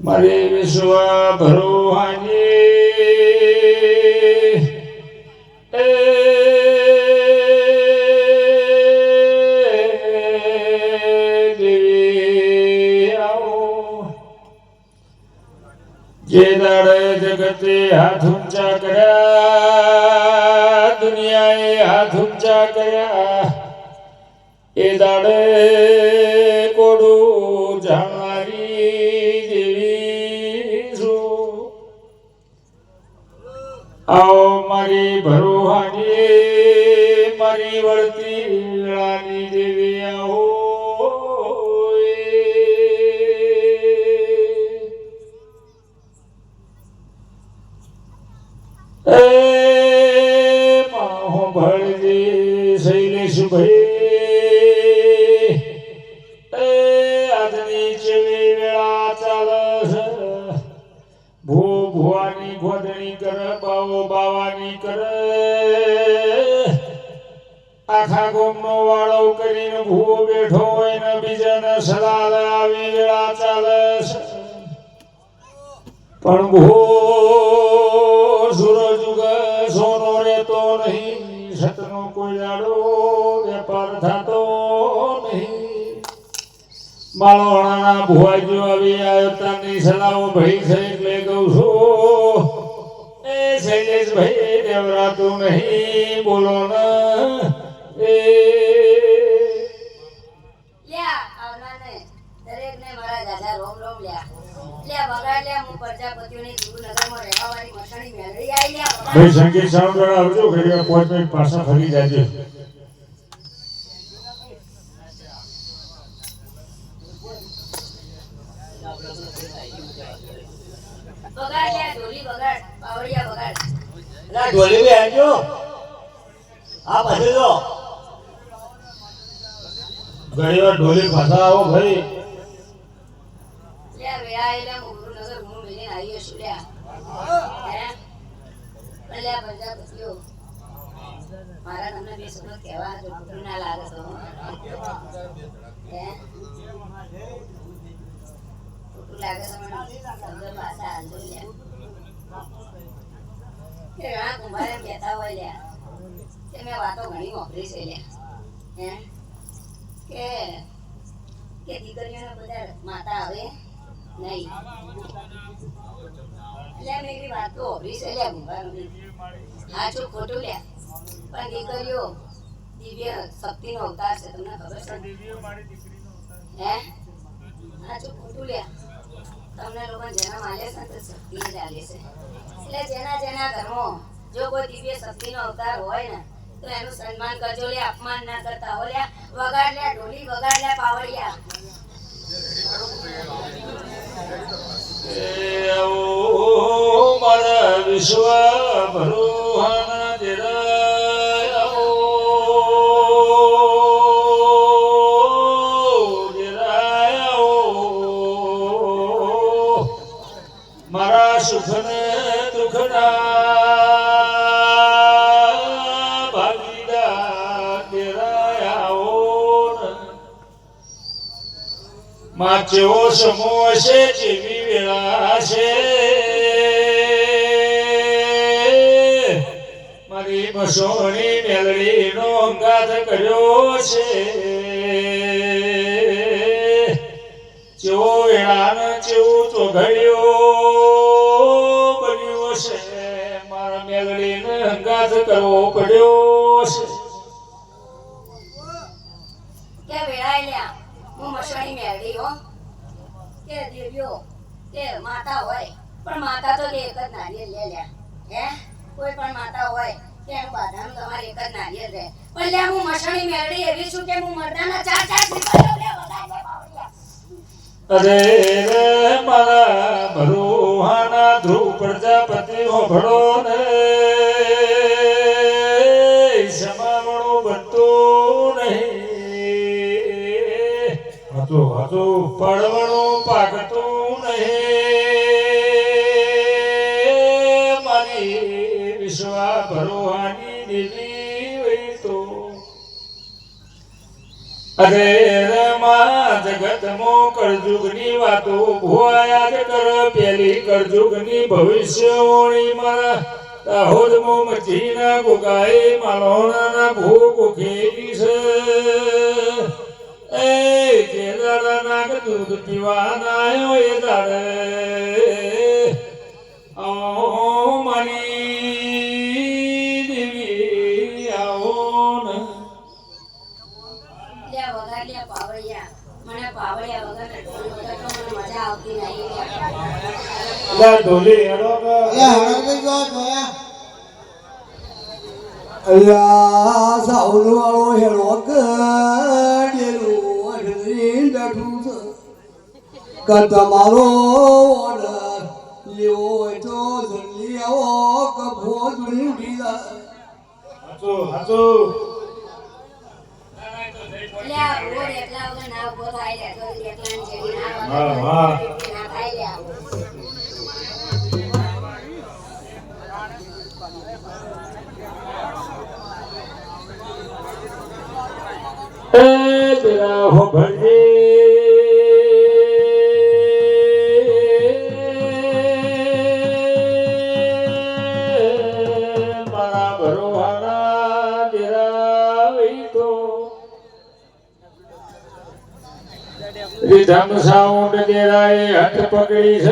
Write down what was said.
મારે વિશ્વ ભરોહાની દેવી આવો જે દાડે જગતે હાથ ઊંચા કર્યા દુનિયાએ હાથ ઊંચા કર્યા એ દાડે કોડું જાણનારી આવો મારી ભરોહાની મારી વળતી વેળાની દેવી આવો એ માહો ભળજી શૈલેષ ભાઈ એ આજની જેવી વેળા ચાલે ભુવાની ગોદણી કરે બાવો બાવાની કરે આખા ગોમનો વાળો કરીને ભૂવો બેઠો હોય ને બીજાને સલાહ આવી વેળા ચાલે પણ ભૂ સૂરજ ઉગે સોનો રહેતો નહીં સતનો કોઈ દાડો વેપાર થતો નહીં માળવાના ભુવાજી આવી આવ્યો તારની સલાહો ભાઈ છે એટલે કહું છું એ શૈલેષ ભાઈ દેવરાતું નહીં બોલો ને એ લ્યા આવનાને દરેકને મારા દાદા રોમ રોમ લ્યા લ્યા બગાડ લ્યા હું પ્રજાપતિઓની ગુરુનગરમાં રહેવાવાળી મસણી મેળવી આવી લ્યા ભાઈ સંગીત સાઉન્ડ આવજો ઘડી 5 મિનિટ પાછા ફરી જાજો બગાડ લ્યા ઢોલી બગાડ પાવડિયા બગાડ ના ઢોલી બે આવજો આ પછી જો ઘડીવાર ઢોલી પાછા આવો ભાઈ લ્યા વેળા એલા ગુરુનગર હું મેલીને આવી છું લ્યા હે લ્યા પ્રજાપતિઓ મારા તમને બે શબ્દો કહેવા જો ખોટું ના લાગે તો હે લાગે શબ્દ પાછા હાલજો લ્યા કે આ કુંભારે કહેતા હોય લ્યા કે મેં વાતો ઘણી વાપરી છે લ્યા હે કે દીકરીઓને બધા માતા આવે નહીં લ્યા મેં એવી વાતો વાપરી છે લ્યા કુંભારોની સાચું ખોટું લ્યા પણ દીકરીઓ દિવ્ય શક્તિનો અવતાર છે તમને ખબર છે હે સાચું ખોટું લ્યા તમને લોકો જન્મ આલે છે તો શક્તિ જ આલે છે એટલે જેના જેના ઘરમાં જો કોઈ દિવ્ય શક્તિનો અવતાર હોય ને તો એનું સન્માન કરજો લે અપમાન ના કરતા હો લે વગાડ લે ઢોલી વગાડ લે પાવડિયા એ આવો મારા વિશ્વ ભરોહાના દેરા આવો મારા સુખને દુઃખના ભાગીદાર તેરા આવો માં જેવો સમો છે જેવી વેળા છે મારી મસોણી મેલડીનો અંગાત કર્યો છે જેવો વેળાને જેવું ચોઘડ્યો બન્યો છે મારા મેલડીને અંગાત કરવો પડ્યો છે કે વેળાય લ્યા હું મસણી મેળવી હો કે દેવ્યો કે માતા હોય પણ માતા તો એક જ નારિયેળ લે લ્યા હે કોઈ પણ માતા હોય કે એનું બાધાનું તમારે એક જ નારિયેળ રહે પણ લ્યા હું મસણી મેળવી એવી છું કે હું મરદાના ચાર દીકરીઓ લે વગાડે અરે રે મારા ભરોહાના ધ્રુવ પ્રજાપતિ હોભળો ને સમાવણું બનતું નહીં હતું પડવણું પાકતું નહીં મારી વિશ્વા ભરોહાની દેવી હોય તો અરે રમા જગતમાં કળજુગની વાતો ભુવાયા જ કર પેલી કળજુગની ભવિષ્યવાણી મારા દાહોદમાં મચીના ગોગાએ માલોણાના ભોગ ખેલી છે એ જે દાડાના કે દૂધ પીવાના આવ્યો એ દાડે મારી દેવી આવો ને વગાડ્યા પાવળિયા મને પાવળિયા વગર ઢોલ વગર તો મને મજા આવતી નહીં લા ઢોલી હેડો કે અલ્યા સાવલો વાળો હેડો કડેલું અઢળી બેઠું છે કે તમારો ઓર્ડર લેવો હોય તો જલ્દી આવો કે ભોજડી ઉડી જાય હાચું લ્યા રોડ એટલા વગર ના ઉભો થાય લે તો એટલાની જેવી ના હા વગર હા ના થાય લ્યા એ તેરા હો ભજે મારા ભરોહાના તેરા વઈ તો રીધમ સાઉન્ડ તેરાએ હટ પકડી છે